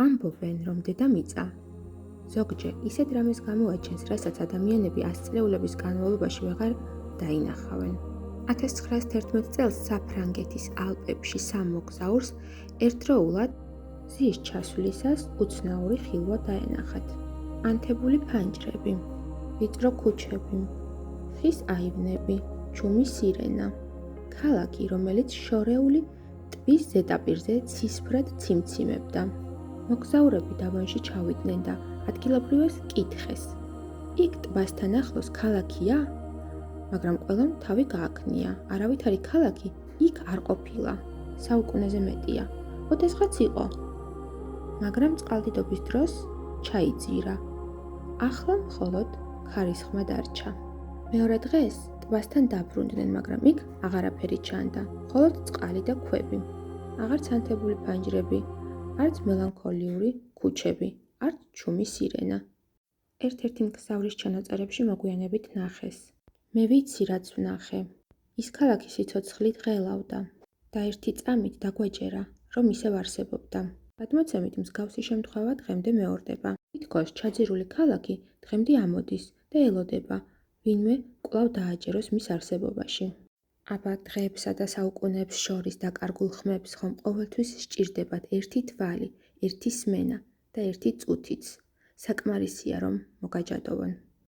ამბობენ, რომ დედამიწა ზოგჯერ ისეთ რამეს გამოაჩენს, რასაც ადამიანები ასწლეულების განმავლობაში ვეღარ დაინახავენ. 1911 წელს საფრანგეთის ალპებში სამ მოგზაურს ერთდროულად ზის ჩასვლისას უცნაური ხილვა დაენახათ. ანთებული ფანჯრები, ვიწრო ქუჩები, ხის აივნები, ჩუმი სირენა. ქალაქი, რომელიც შორეული ტბის ზედაპირზე ცისფრად ციმციმებდა. მოგზაურები დავანში ჩავიდნენ და ადგილობრივებს კითხეს. იქ ტბასთან ახლოს ქალაქია? მაგრამ ყველამ თავი გააქნია, არავითარი ქალაქი იქ არ ყოფილა. საუკუნეზე მეტია. ოდესღაც იყო. მაგრამ წყალდიდობის დროს ჩაიძირა. ახლა მხოლოდ ქარისხმა დარჩა. მეორე დღეს ტბასთან დაბრუნდნენ, მაგრამ იქ აღარაფერი ჩანდა, მხოლოდ წყალი და ქვები. აღარც ანთებული ფანჯრები, არც მელანქოლიური ქუჩები, არც ჩუმი სირენა. ერთ-ერთი მგზავრის ჩანაწერებში მოგვიანებით ნახეს. მე ვიცი, რაც ვნახე. ის ქალაქი სიცოცხლით ღელავდა და ერთი წამით დაგვეჯერა, რომ ისევ არსებობდა. გადმოცემით მსგავსი შემთხვევა დღემდე მეორდება. თითქოს ჩაძირული ქალაქი დღემდე ამოდის და ელოდება, ვინმე კვლავ დააჯეროს მის არსებობაში. აბა დღეებსა და საუკუნეებს შორის დაკარგულ ხმებს ხომ ყოველთვის სჭირდებათ ერთი თვალი, ერთი სმენა და ერთი წუთიც. საკმარისია, რომ მოგაჯადოვონ.